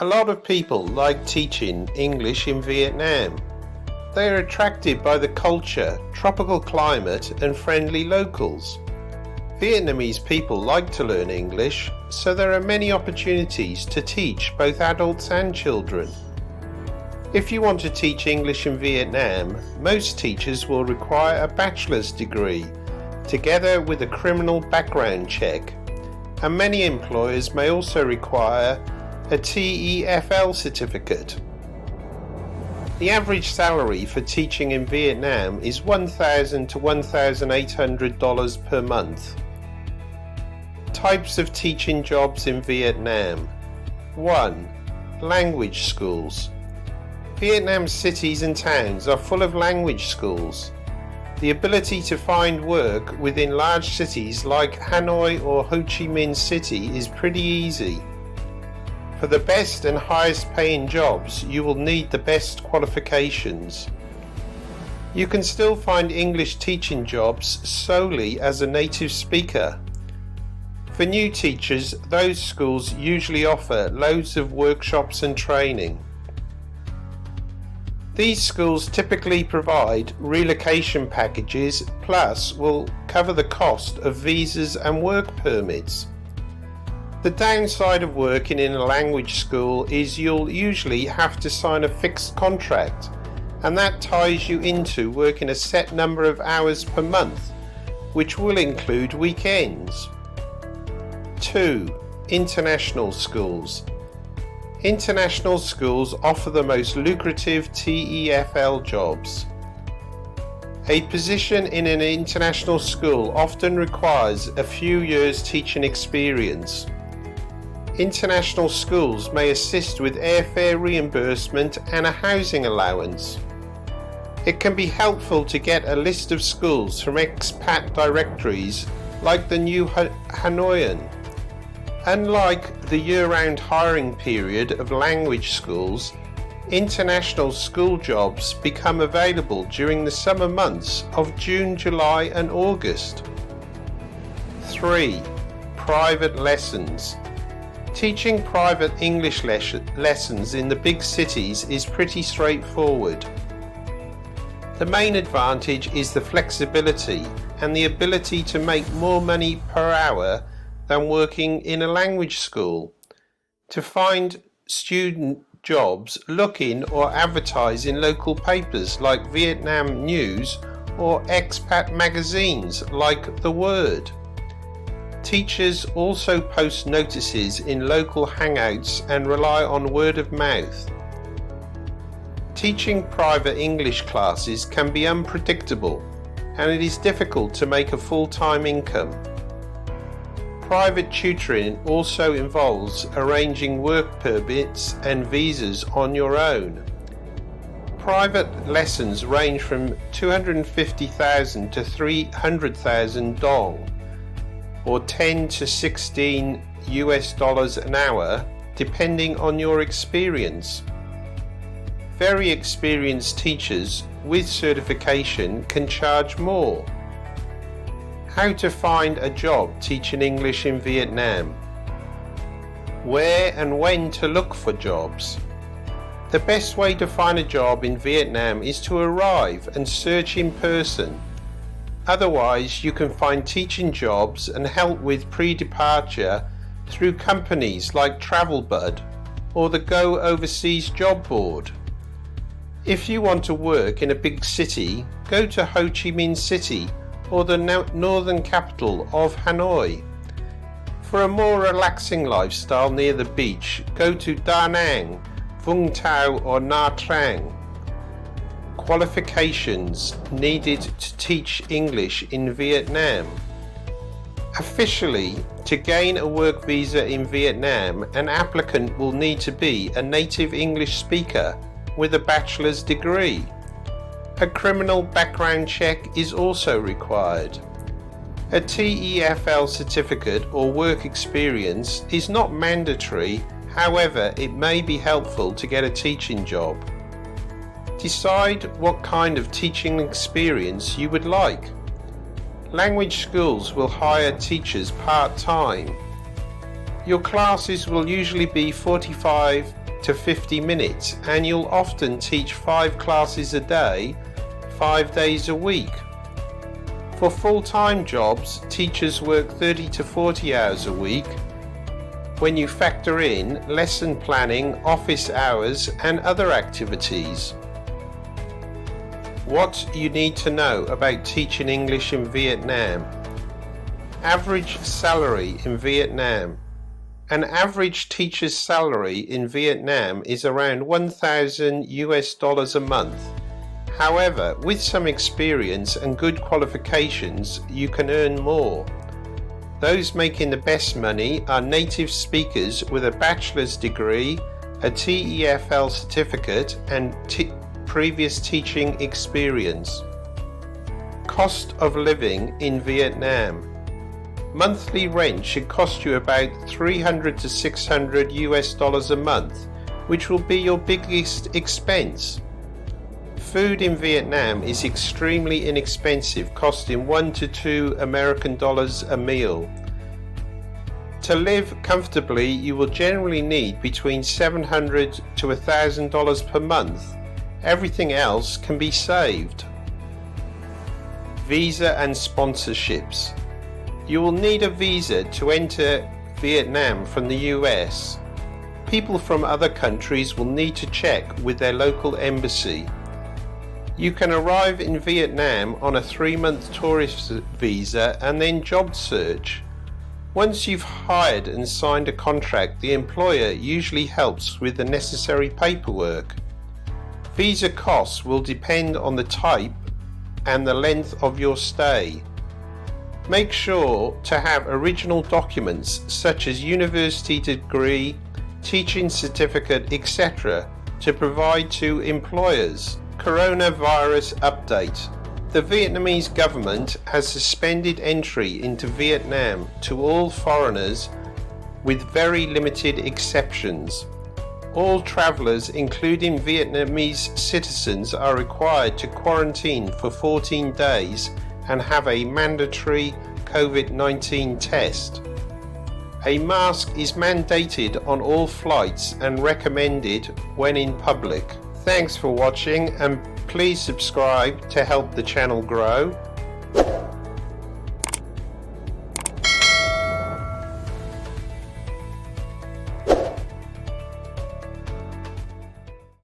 A lot of people like teaching English in Vietnam. They are attracted by the culture, tropical climate and friendly locals. Vietnamese people like to learn English, so there are many opportunities to teach both adults and children. If you want to teach English in Vietnam, most teachers will require a bachelor's degree, together with a criminal background check, and many employers may also require a TEFL certificate. The average salary for teaching in Vietnam is $1,000 to $1,800 per month. Types of teaching jobs in Vietnam. 1. Language schools. Vietnam's cities and towns are full of language schools. The ability to find work within large cities like Hanoi or Ho Chi Minh City is pretty easy. For the best and highest paying jobs, you will need the best qualifications. You can still find English teaching jobs solely as a native speaker. For new teachers, those schools usually offer loads of workshops and training. These schools typically provide relocation packages, plus will cover the cost of visas and work permits. The downside of working in a language school is you'll usually have to sign a fixed contract, and that ties you into working a set number of hours per month, which will include weekends. 2. International schools. International schools offer the most lucrative TEFL jobs. A position in an international school often requires a few years teaching experience. International schools may assist with airfare reimbursement and a housing allowance. It can be helpful to get a list of schools from expat directories like the New Hanoian. Unlike the year-round hiring period of language schools, international school jobs become available during the summer months of June, July and August. 3. Private lessons. Teaching private English lessons in the big cities is pretty straightforward. The main advantage is the flexibility and the ability to make more money per hour than working in a language school. To find student jobs, look in or advertise in local papers like Vietnam News or expat magazines like The Word. Teachers also post notices in local hangouts and rely on word of mouth. Teaching private English classes can be unpredictable, and it is difficult to make a full-time income. Private tutoring also involves arranging work permits and visas on your own. Private lessons range from 250,000 to 300,000 dong, or 10 to 16 US dollars an hour, depending on your experience. Very experienced teachers with certification can charge more. How to find a job teaching English in Vietnam. Where and when to look for jobs. The best way to find a job in Vietnam is to arrive and search in person. Otherwise, you can find teaching jobs and help with pre-departure through companies like TravelBud or the Go Overseas Job Board. If you want to work in a big city, go to Ho Chi Minh City or the northern capital of Hanoi. For a more relaxing lifestyle near the beach, go to Da Nang, Vung Tau or Nha Trang. Qualifications needed to teach English in Vietnam. Officially, to gain a work visa in Vietnam, an applicant will need to be a native English speaker with a bachelor's degree. A criminal background check is also required. A TEFL certificate or work experience is not mandatory, however, it may be helpful to get a teaching job. Decide what kind of teaching experience you would like. Language schools will hire teachers part-time. Your classes will usually be 45 to 50 minutes, and you'll often teach 5 classes a day, 5 days a week. For full-time jobs, teachers work 30 to 40 hours a week when you factor in lesson planning, office hours, and other activities. What you need to know about teaching English in Vietnam. Average salary in Vietnam. An average teacher's salary in Vietnam is around $1,000 a month. However, with some experience and good qualifications, you can earn more. Those making the best money are native speakers with a bachelor's degree, a TEFL certificate, and previous teaching experience. Cost of living in Vietnam. Monthly rent should cost you about $300 to $600 a month, which will be your biggest expense. Food in Vietnam is extremely inexpensive, costing $1 to $2 American a meal. To live comfortably, you will generally need between $700 to $1,000 per month. Everything else can be saved. Visa and sponsorships. You will need a visa to enter Vietnam from the US. People from other countries will need to check with their local embassy. You can arrive in Vietnam on a 3-month tourist visa and then job search. Once you've hired and signed a contract, the employer usually helps with the necessary paperwork. Visa costs will depend on the type and the length of your stay. Make sure to have original documents such as university degree, teaching certificate, etc. to provide to employers. Coronavirus update. The Vietnamese government has suspended entry into Vietnam to all foreigners with very limited exceptions. All travellers, including Vietnamese citizens, are required to quarantine for 14 days and have a mandatory COVID-19 test. A mask is mandated on all flights and recommended when in public. Thanks for watching, and please subscribe to help the channel grow.